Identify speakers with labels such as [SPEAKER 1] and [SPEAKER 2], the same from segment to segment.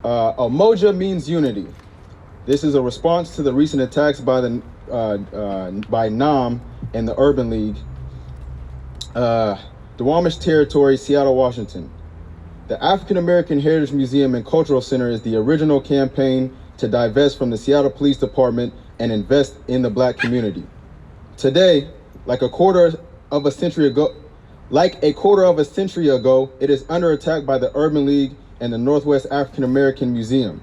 [SPEAKER 1] Umoja means unity. This is a response to the recent attacks by NAAM and the Urban League, Duwamish Territory, Seattle, Washington. The African American Heritage Museum and Cultural Center is the original campaign to divest from the Seattle Police Department and invest in the Black community. Today, like a quarter of a century ago, it is under attack by the Urban League and the Northwest African American Museum,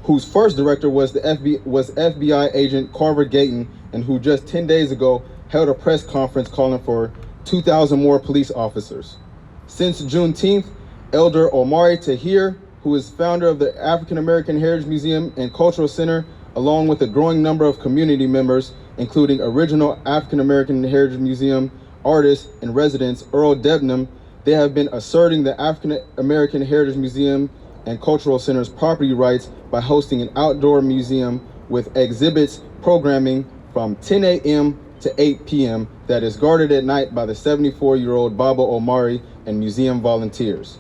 [SPEAKER 1] whose first director was FBI agent Carver Gayton, and who just 10 days ago held a press conference calling for 2,000 more police officers. Since Juneteenth, Elder Omari Tahir, who is founder of the African American Heritage Museum and Cultural Center, along with a growing number of community members, including original African American Heritage Museum artist and residents Earl Debnam, they have been asserting the African American Heritage Museum and Cultural Center's property rights by hosting an outdoor museum with exhibits programming from 10 a.m. to 8 p.m. that is guarded at night by the 74-year-old Baba Omari and museum volunteers.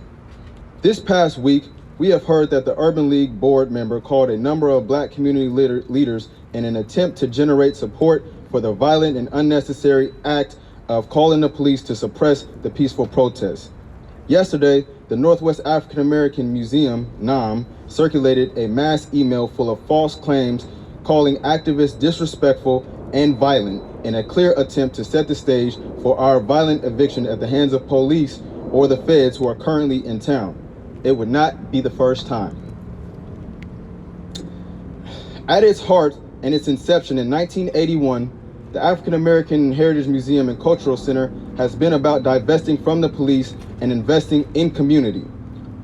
[SPEAKER 1] This past week, we have heard that the Urban League board member called a number of Black community leaders in an attempt to generate support for the violent and unnecessary act of calling the police to suppress the peaceful protests. Yesterday, the Northwest African American Museum, NAAM, circulated a mass email full of false claims calling activists disrespectful and violent in a clear attempt to set the stage for our violent eviction at the hands of police or the feds who are currently in town. It would not be the first time. At its heart and its inception in 1981, the African American Heritage Museum and Cultural Center has been about divesting from the police and investing in community.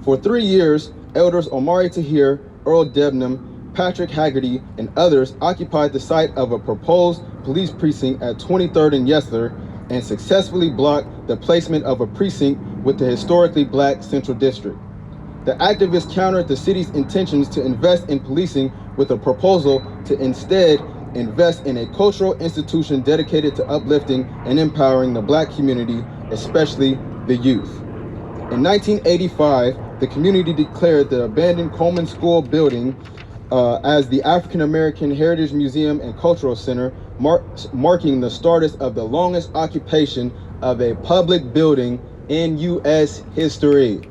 [SPEAKER 1] For 3 years, elders Omari Tahir, Earl Debnam, Patrick Haggerty, and others occupied the site of a proposed police precinct at 23rd and Yesler and successfully blocked the placement of a precinct with the historically Black Central District. The activists countered the city's intentions to invest in policing with a proposal to instead invest in a cultural institution dedicated to uplifting and empowering the Black community, especially the youth. In 1985, the community declared the abandoned Coleman School building as the African American Heritage Museum and Cultural Center, marking the start of the longest occupation of a public building in U.S. history.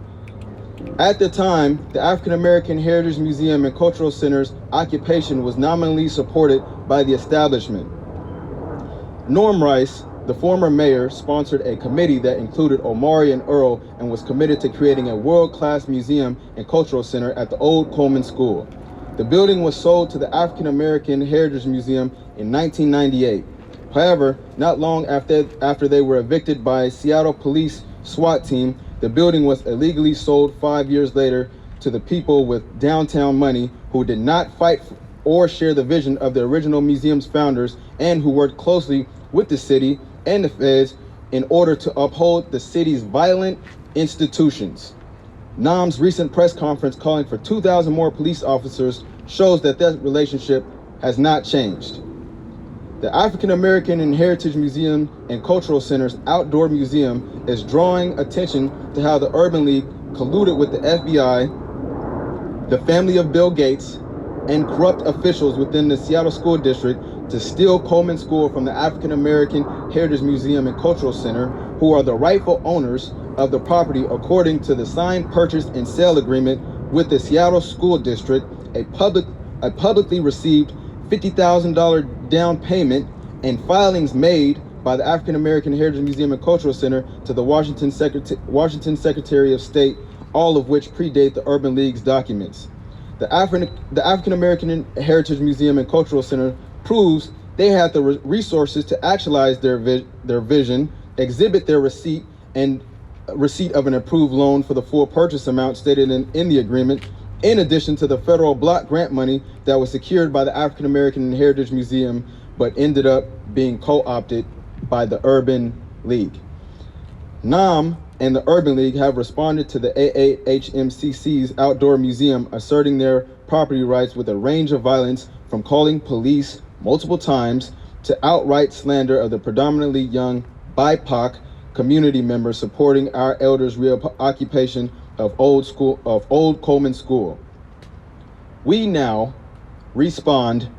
[SPEAKER 1] At the time, the African American Heritage Museum and Cultural Center's occupation was nominally supported by the establishment. Norm Rice, the former mayor, sponsored a committee that included Omari and Earl and was committed to creating a world-class museum and cultural center at the old Coleman School. The building was sold to the African American Heritage Museum in 1998. However, not long after they were evicted by Seattle Police SWAT team, the building was illegally sold 5 years later to the people with downtown money who did not fight or share the vision of the original museum's founders and who worked closely with the city and the feds in order to uphold the city's violent institutions. NAAM's recent press conference calling for 2,000 more police officers shows that relationship has not changed. The African American Heritage Museum and Cultural Center's outdoor museum is drawing attention to how the Urban League colluded with the FBI, the family of Bill Gates, and corrupt officials within the Seattle School District to steal Coleman School from the African American Heritage Museum and Cultural Center, who are the rightful owners of the property according to the signed purchase and sale agreement with the Seattle School District, a publicly received $50,000 down payment, and filings made by the African American Heritage Museum and Cultural Center to the Washington Secretary of State, all of which predate the Urban League's documents. The African American Heritage Museum and Cultural Center proves they had the resources to actualize their vision, exhibit their receipt of an approved loan for the full purchase amount stated in the agreement, in addition to the federal block grant money that was secured by the African American Heritage Museum, but ended up being co-opted by the Urban League. NAAM and the Urban League have responded to the AAHMCC's outdoor museum asserting their property rights with a range of violence, from calling police multiple times to outright slander of the predominantly young BIPOC community members supporting our elders' reoccupation of old Coleman School. We now respond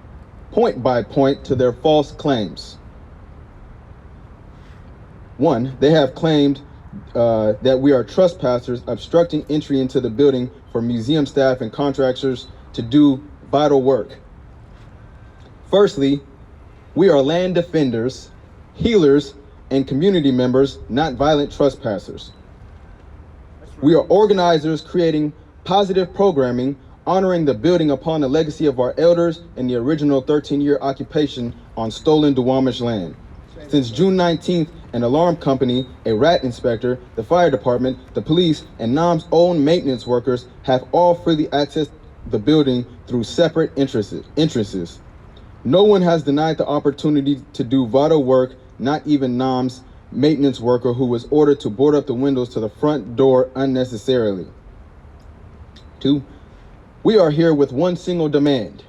[SPEAKER 1] point by point to their false claims. One, they have claimed that we are trespassers obstructing entry into the building for museum staff and contractors to do vital work. Firstly, we are land defenders, healers, and community members, not violent trespassers. We are organizers creating positive programming, honoring the building upon the legacy of our elders and the original 13-year occupation on stolen Duwamish land. Since June 19th, an alarm company, a rat inspector, the fire department, the police, and NAAM's own maintenance workers have all freely accessed the building through separate entrances. No one has denied the opportunity to do vital work, not even NAAM's maintenance worker who was ordered to board up the windows to the front door unnecessarily. 2, we are here with one single demand.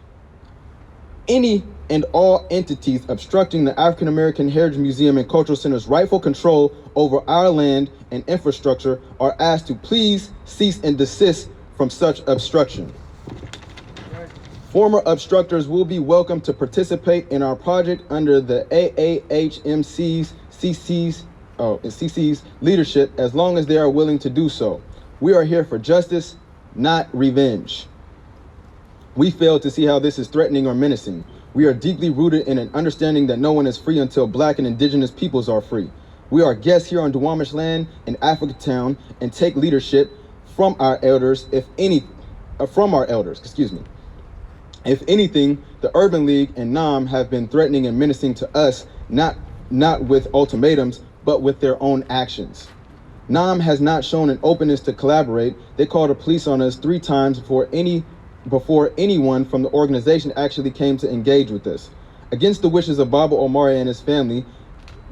[SPEAKER 1] Any and all entities obstructing the African American Heritage Museum and Cultural Center's rightful control over our land and infrastructure are asked to please cease and desist from such obstruction. Former obstructors will be welcome to participate in our project under the AAHMC's CC's leadership as long as they are willing to do so. We are here for justice, not revenge. We fail to see how this is threatening or menacing. We are deeply rooted in an understanding that no one is free until Black and Indigenous peoples are free. We are guests here on Duwamish land in Africa Town and take leadership from our elders, If anything, the Urban League and NAAM have been threatening and menacing to us, not with ultimatums, but with their own actions. NAAM has not shown an openness to collaborate. They called the police on us 3 times before anyone from the organization actually came to engage with us. Against the wishes of Baba Omari and his family,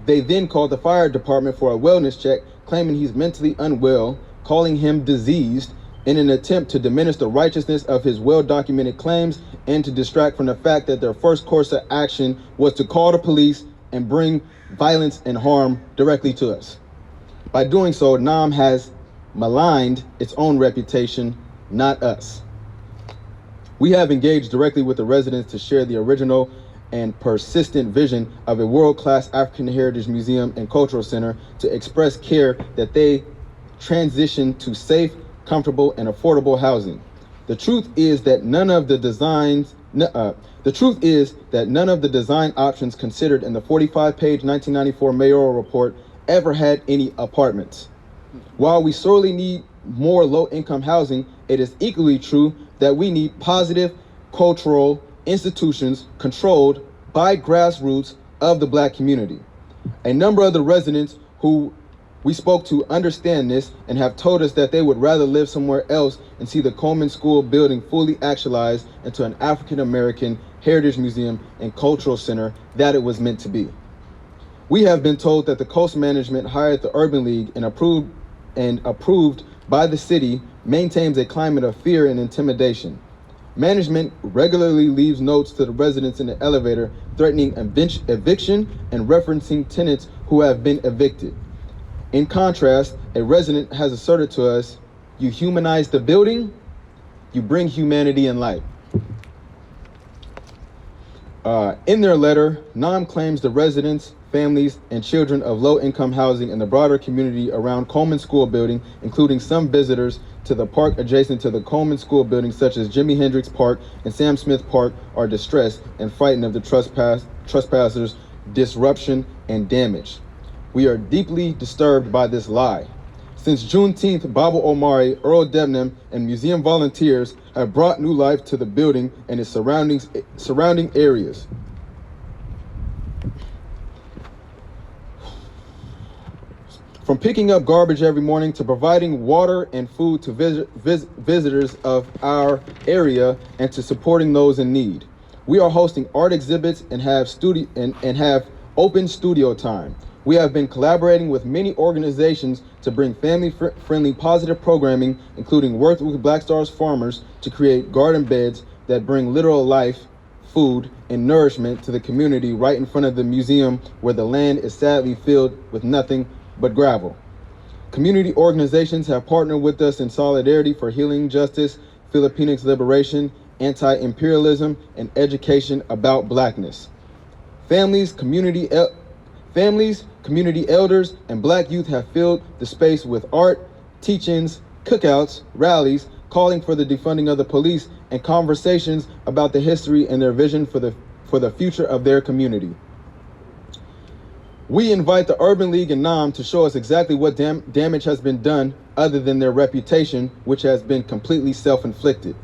[SPEAKER 1] they then called the fire department for a wellness check, claiming he's mentally unwell, calling him diseased, in an attempt to diminish the righteousness of his well-documented claims and to distract from the fact that their first course of action was to call the police and bring violence and harm directly to us. By doing so, NAAM has maligned its own reputation, not us. We have engaged directly with the residents to share the original and persistent vision of a world-class African Heritage Museum and Cultural Center to express care that they transition to safe, comfortable, and affordable housing. The truth is that none of the design options considered in the 45-page 1994 mayoral report ever had any apartments. While we sorely need more low-income housing, it is equally true that we need positive cultural institutions controlled by grassroots of the Black community. A number of the residents who we spoke to understand this and have told us that they would rather live somewhere else and see the Coleman School building fully actualized into an African American Heritage Museum and Cultural Center that it was meant to be. We have been told that the Coast Management hired the Urban League and approved by the city maintains a climate of fear and intimidation. Management regularly leaves notes to the residents in the elevator threatening eviction and referencing tenants who have been evicted. In contrast, a resident has asserted to us, "You humanize the building, you bring humanity and light." In their letter, NAAM claims the residents, families, and children of low-income housing in the broader community around Coleman School building, including some visitors to the park adjacent to the Coleman School building, such as Jimi Hendrix Park and Sam Smith Park, are distressed and frightened of the trespassers' disruption and damage. We are deeply disturbed by this lie. Since Juneteenth, Baba Omari, Earl Debnam, and museum volunteers have brought new life to the building and its surrounding areas. From picking up garbage every morning to providing water and food to visitors of our area and to supporting those in need. We are hosting art exhibits and have open studio time. We have been collaborating with many organizations to bring family-friendly positive programming, including work with Black Stars Farmers to create garden beds that bring literal life, food, and nourishment to the community right in front of the museum where the land is sadly filled with nothing but gravel. Community organizations have partnered with us in solidarity for healing, justice, Filipinx liberation, anti-imperialism, and education about Blackness. Families, community elders, and Black youth have filled the space with art, teach-ins, cookouts, rallies, calling for the defunding of the police, and conversations about the history and their vision for the future of their community. We invite the Urban League and NAAM to show us exactly what damage has been done other than their reputation, which has been completely self-inflicted.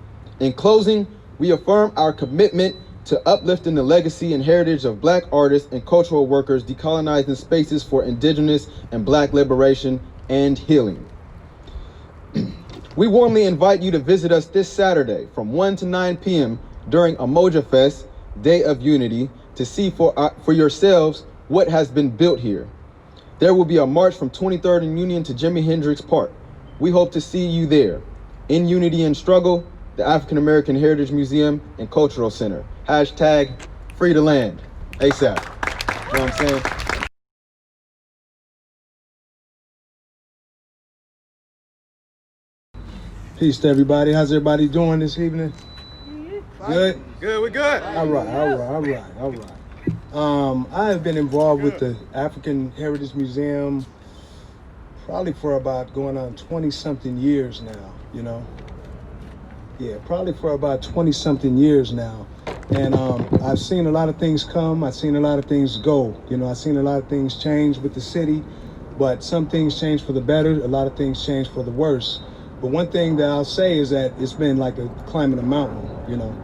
[SPEAKER 1] In closing, we affirm our commitment to uplifting the legacy and heritage of Black artists and cultural workers, decolonizing spaces for Indigenous and Black liberation and healing. We warmly invite you to visit us this Saturday from 1 to 9 p.m. during Umoja Fest, Day of Unity, to see for yourselves what has been built here. There will be a march from 23rd and Union to Jimi Hendrix Park. We hope to see you there. In Unity and Struggle, the African American Heritage Museum and Cultural Center. Hashtag free the land. ASAP. You know what I'm saying?
[SPEAKER 2] Peace to everybody. How's everybody doing this evening? Good?
[SPEAKER 1] Good, we're good.
[SPEAKER 2] All right. I have been involved with the African Heritage Museum probably for about going on 20-something years now, you know? Yeah, probably for about 20-something years now. And I've seen a lot of things come, I've seen a lot of things go. You know, I've seen a lot of things change with the city, but some things change for the better, a lot of things change for the worse. But one thing that I'll say is that it's been like a climbing a mountain, you know?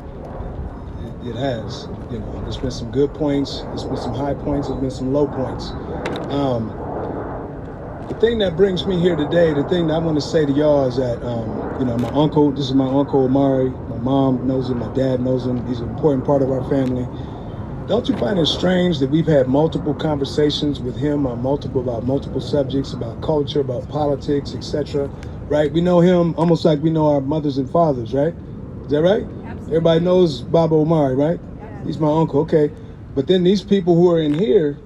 [SPEAKER 2] It has, you know, there's been some good points, there's been some high points, there's been some low points. The thing that brings me here today, the thing that I want to say to y'all is that, you know, my uncle, this is my uncle Omari, my mom knows him, my dad knows him, he's an important part of our family. Don't you find it strange that we've had multiple conversations with him on about multiple subjects, about culture, about politics, etc., right? We know him almost like we know our mothers and fathers, right? Is that right? Everybody knows Baba Omari, right? Yeah. He's my uncle, okay. But then these people who are in here,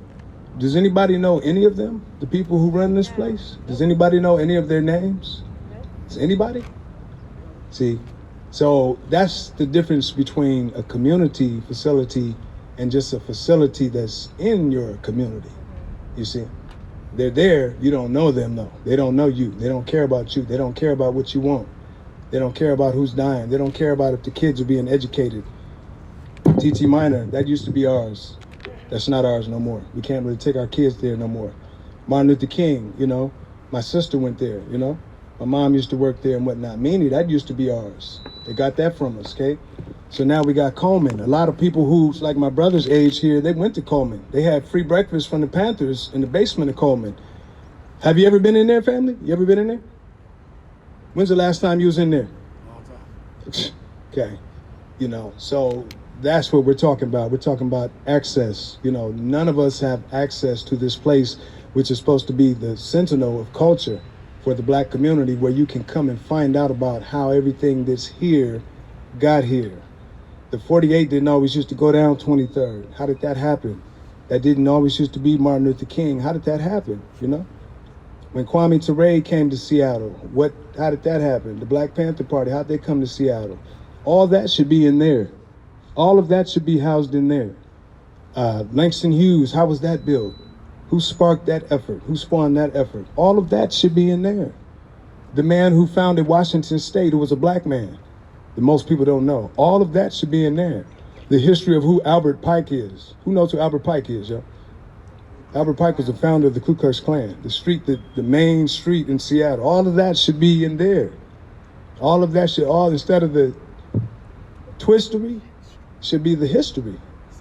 [SPEAKER 2] does anybody know any of them? The people who run this place? Does anybody know any of their names? Does anybody? See, so that's the difference between a community facility and just a facility that's in your community. You see, they're there, you don't know them though. They don't know you, they don't care about you, they don't care about what you want. They don't care about who's dying. They don't care about if the kids are being educated. TT Minor, that used to be ours. That's not ours no more. We can't really take our kids there no more. Martin Luther King, you know, my sister went there, you know. My mom used to work there and whatnot. Meanie, that used to be ours. They got that from us, okay? So now we got Coleman. A lot of people who's like my brother's age here, they went to Coleman. They had free breakfast from the Panthers in the basement of Coleman. Have you ever been in there, family? You ever been in there? When's the last time you was in there?
[SPEAKER 3] Long time.
[SPEAKER 2] Okay, you know, so that's what we're talking about. We're talking about access. You know, none of us have access to this place, which is supposed to be the sentinel of culture for the Black community, where you can come and find out about how everything that's here got here. The 48 didn't always used to go down 23rd. How did that happen? That didn't always used to be Martin Luther King. How did that happen, you know? When Kwame Ture came to Seattle, how did that happen? The Black Panther Party, how'd they come to Seattle? All that should be in there. All of that should be housed in there. Langston Hughes, how was that built? Who sparked that effort? Who spawned that effort? All of that should be in there. The man who founded Washington State, who was a Black man, that most people don't know. All of that should be in there. The history of who Albert Pike is. Who knows who Albert Pike is, yo? Albert Pike was the founder of the Ku Klux Klan, the main street in Seattle. All of that should be in there. All of that should, instead of the twistery, should be the history.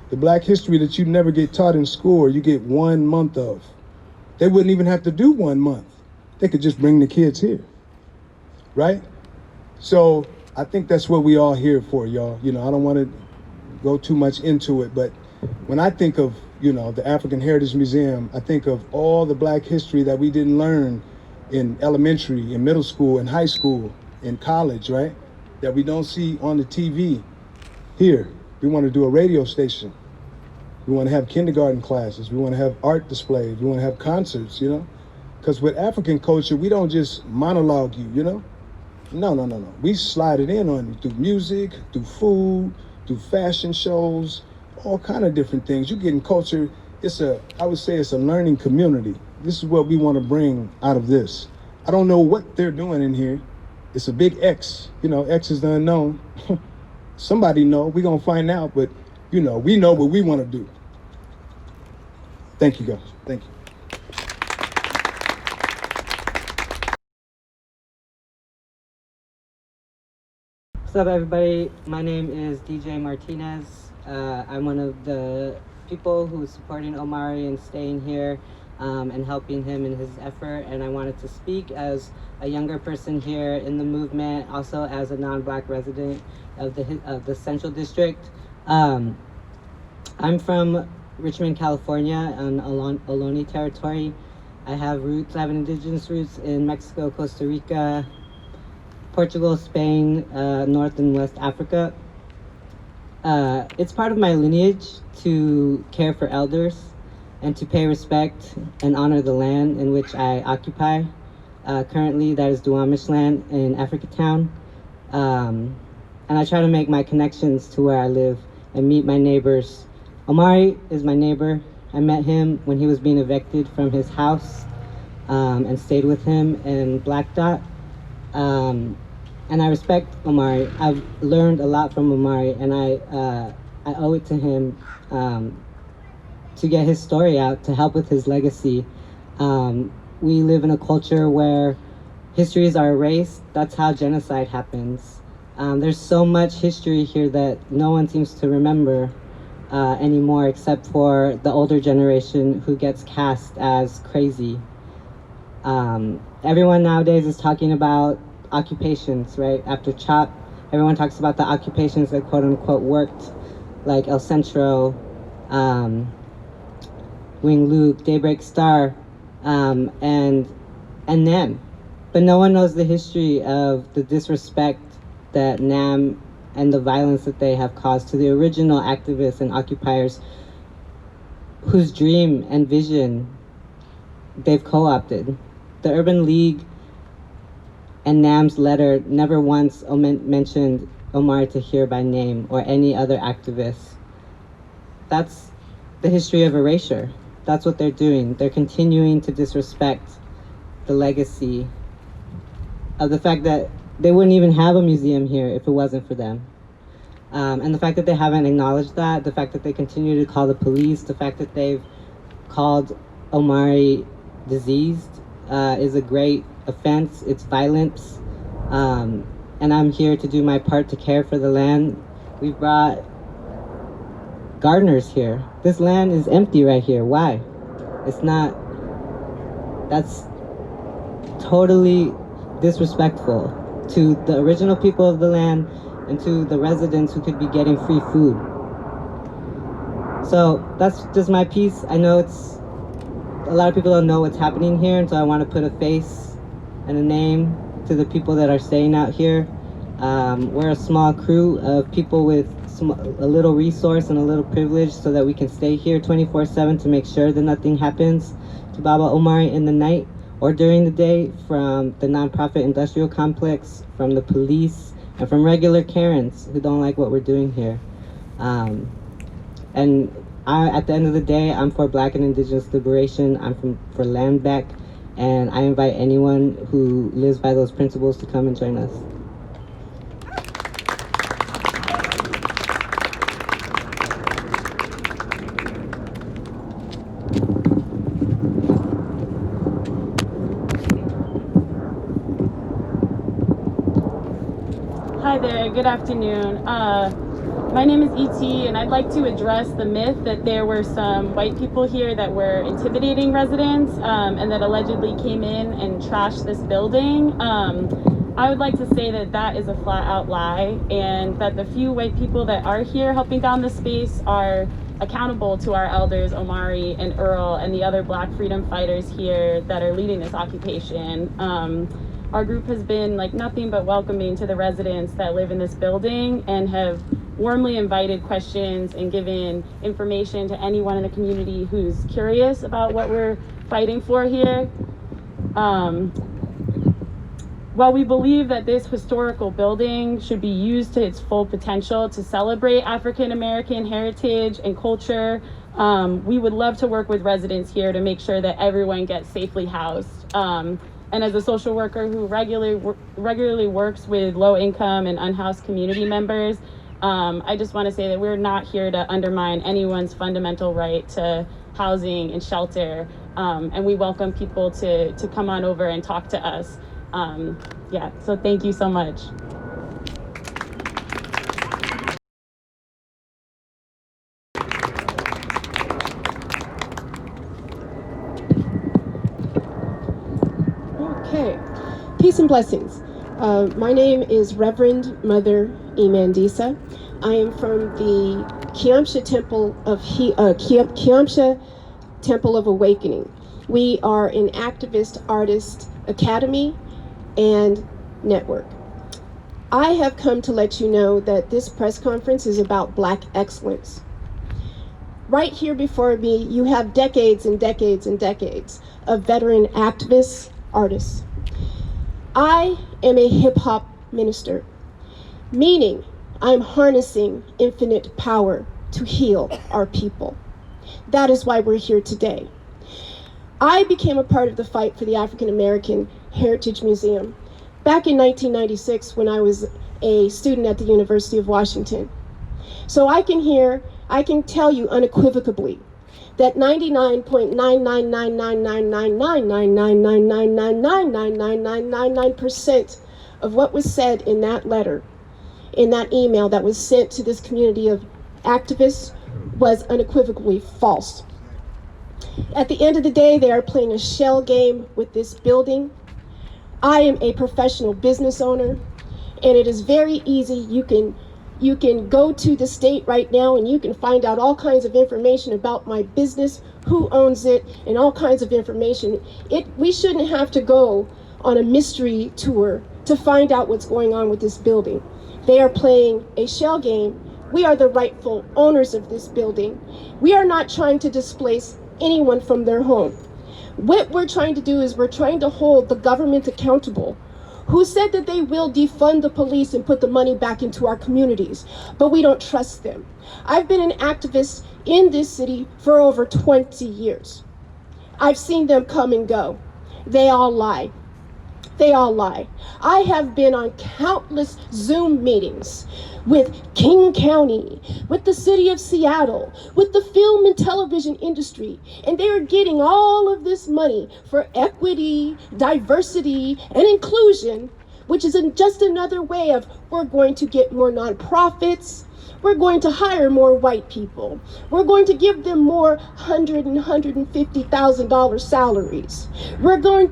[SPEAKER 2] The Black history that you never get taught in school, or you get 1 month of. They wouldn't even have to do 1 month. They could just bring the kids here, right? So I think that's what we all here for, y'all. You know, I don't want to go too much into it, but when I think of, you know, the African Heritage Museum, I think of all the Black history that we didn't learn in elementary, in middle school, in high school, in college, right? That we don't see on the TV. Here, we want to do a radio station. We want to have kindergarten classes. We want to have art displays. We want to have concerts, you know? Because with African culture, we don't just monologue you, you know? No. We slide it in on you through music, through food, through fashion shows, all kind of different things. You're getting culture. I would say it's a learning community. This is what we want to bring out of this. I don't know what they're doing in here. It's a big X. X is the unknown. Somebody know. We're going to find out, but, we know what we want to do. Thank you, guys. Thank you.
[SPEAKER 3] What's up, everybody? My name is DJ Martinez. I'm one of the people who's supporting Omari and staying here and helping him in his effort. And I wanted to speak as a younger person here in the movement, also as a non-Black resident of the Central District. I'm from Richmond, California, on Ohlone territory. I have indigenous roots in Mexico, Costa Rica, Portugal, Spain, North and West Africa. It's part of my lineage to care for elders and to pay respect and honor the land in which I occupy. Currently, that is Duwamish land in Africatown. And I try to make my connections to where I live and meet my neighbors. Omari is my neighbor. I met him when he was being evicted from his house and stayed with him in Black Dot. And I respect Omari. I've learned a lot from Omari, and I owe it to him to get his story out, to help with his legacy. We live in a culture where histories are erased. That's how genocide happens. There's so much history here that no one seems to remember anymore, except for the older generation who gets cast as crazy. Everyone nowadays is talking about occupations, right? After CHOP, everyone talks about the occupations that quote unquote worked, like El Centro, Wing Luke, Daybreak Star, and NAAM. But no one knows the history of the disrespect that NAAM and the violence that they have caused to the original activists and occupiers whose dream and vision they've co-opted. The Urban League and NAAM's letter never once mentioned Omari Tahir by name or any other activists. That's the history of erasure. That's what they're doing. They're continuing to disrespect the legacy of the fact that they wouldn't even have a museum here if it wasn't for them. And the fact that they haven't acknowledged that, the fact that they continue to call the police, the fact that they've called Omari diseased is a great offense. It's violence. And I'm here to do my part to care for the land. We've brought gardeners here. This land is empty right here. Why? It's not. That's totally disrespectful to the original people of the land and to the residents who could be getting free food. So that's just my piece. I know a lot of people don't know what's happening here, and so I want to put a face and a name to the people that are staying out here. We're a small crew of people with a little resource and a little privilege so that we can stay here 24/7 to make sure that nothing happens to Baba Omari in the night or during the day, from the nonprofit industrial complex, from the police, and from regular Karens who don't like what we're doing here. And at the end of the day, I'm for Black and Indigenous liberation. I'm for land back, and I invite anyone who lives by those principles to come and join us.
[SPEAKER 4] Hi there, good afternoon. My name is E.T. and I'd like to address the myth that there were some white people here that were intimidating residents and that allegedly came in and trashed this building. I would like to say that that is a flat out lie, and that the few white people that are here helping down the space are accountable to our elders, Omari and Earl, and the other Black freedom fighters here that are leading this occupation. Our group has been like nothing but welcoming to the residents that live in this building and have warmly invited questions and given information to anyone in the community who's curious about what we're fighting for here. While we believe that this historical building should be used to its full potential to celebrate African American heritage and culture, we would love to work with residents here to make sure that everyone gets safely housed. And as a social worker who regularly works with low-income and unhoused community members, I just want to say that we're not here to undermine anyone's fundamental right to housing and shelter, and we welcome people to come on over and talk to us. Yeah, so thank you so much.
[SPEAKER 5] Okay, peace and blessings. My name is Reverend Mother Mandisa. I am from the Kiamsha Temple of Awakening. We are an activist artist academy and network. I have come to let you know that this press conference is about Black excellence. Right here before me, you have decades and decades and decades of veteran activists, artists. I am a hip hop minister, meaning I'm harnessing infinite power to heal our people. That is why we're here today. I became a part of the fight for the African American Heritage Museum back in 1996 when I was a student at the University of Washington. So I can tell you unequivocally that 99.999999999999999% of what was said in that letter, in that email that was sent to this community of activists, was unequivocally false. At the end of the day, they are playing a shell game with this building. I am a professional business owner, and it is very easy. You can go to the state right now and you can find out all kinds of information about my business, who owns it, and all kinds of information. We shouldn't have to go on a mystery tour to find out what's going on with this building. They are playing a shell game. We are the rightful owners of this building. We are not trying to displace anyone from their home. What we're trying to do is we're trying to hold the government accountable, who said that they will defund the police and put the money back into our communities, but we don't trust them. I've been an activist in this city for over 20 years. I've seen them come and go. They all lie. They all lie. I have been on countless Zoom meetings with King County, with the city of Seattle, with the film and television industry, and they are getting all of this money for equity, diversity, and inclusion, which is just another way of we're going to get more nonprofits, we're going to hire more white people, we're going to give them more $100,000 and $150,000 salaries, we're going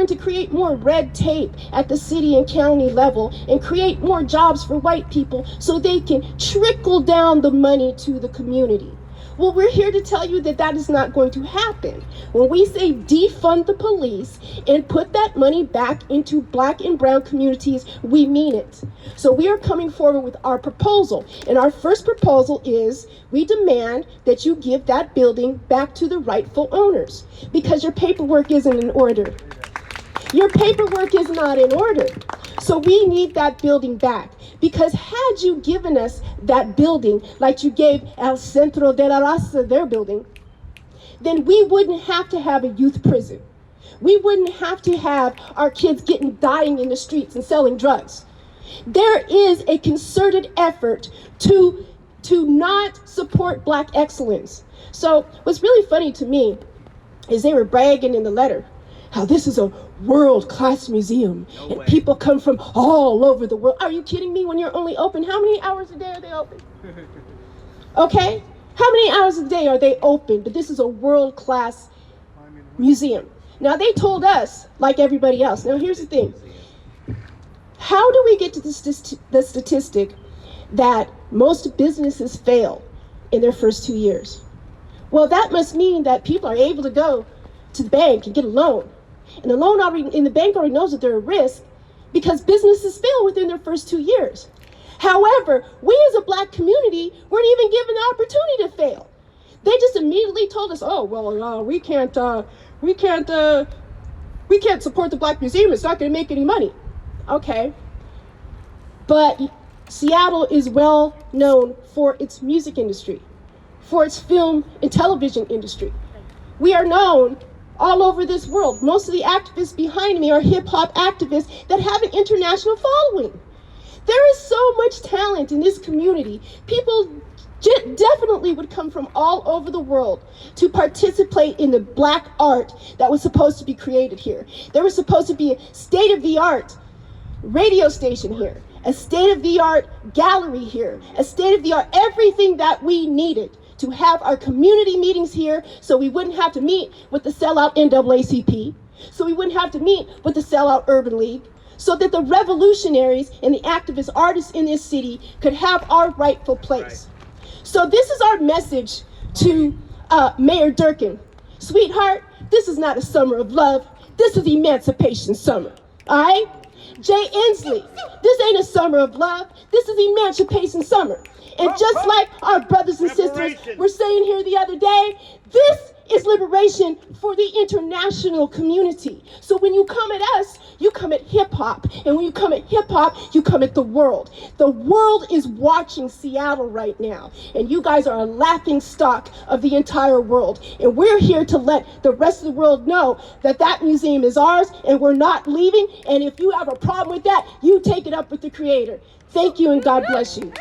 [SPEAKER 5] to create more red tape at the city and county level and create more jobs for white people so they can trickle down the money to the community. Well, we're here to tell you that that is not going to happen. When we say defund the police and put that money back into Black and brown communities, we mean it. So we are coming forward with our proposal. And our first proposal is we demand that you give that building back to the rightful owners because your paperwork isn't in order. Your paperwork is not in order. So we need that building back. Because had you given us that building like you gave El Centro de la Raza their building, then we wouldn't have to have a youth prison. We wouldn't have to have our kids dying in the streets and selling drugs. There is a concerted effort to not support Black excellence. So what's really funny to me is they were bragging in the letter how this is a world-class museum and people come from all over the world. Are you kidding me? When you're only open, how many hours a day are they open? Okay? How many hours a day are they open? But this is a world-class museum. Now they told us, like everybody else. Now here's the thing. How do we get to the statistic that most businesses fail in their first 2 years? Well, that must mean that people are able to go to the bank and get a loan. And the bank already knows that they're at risk because businesses fail within their first 2 years. However, we as a Black community weren't even given the opportunity to fail. They just immediately told us, oh, well, we can't We can't support the Black Museum. It's not going to make any money. Okay. But Seattle is well known for its music industry, for its film and television industry. We are known all over this world. Most of the activists behind me are hip-hop activists that have an international following. There is so much talent in this community. People definitely would come from all over the world to participate in the Black art that was supposed to be created here. There was supposed to be a state-of-the-art radio station here, a state-of-the-art gallery here, a state-of-the-art everything that we needed to have our community meetings here, so we wouldn't have to meet with the sellout NAACP, so we wouldn't have to meet with the sellout Urban League, so that the revolutionaries and the activist artists in this city could have our rightful place. So this is our message to Mayor Durkin. Sweetheart, this is not a summer of love. This is Emancipation Summer, all right? Jay Inslee, this ain't a summer of love. This is Emancipation Summer. And just like our brothers and sisters were saying here the other day, this is liberation for the international community. So when you come at us, you come at hip-hop. And when you come at hip-hop, you come at the world. The world is watching Seattle right now. And you guys are a laughing stock of the entire world. And we're here to let the rest of the world know that that museum is ours and we're not leaving. And if you have a problem with that, you take it up with the Creator. Thank you and God bless you.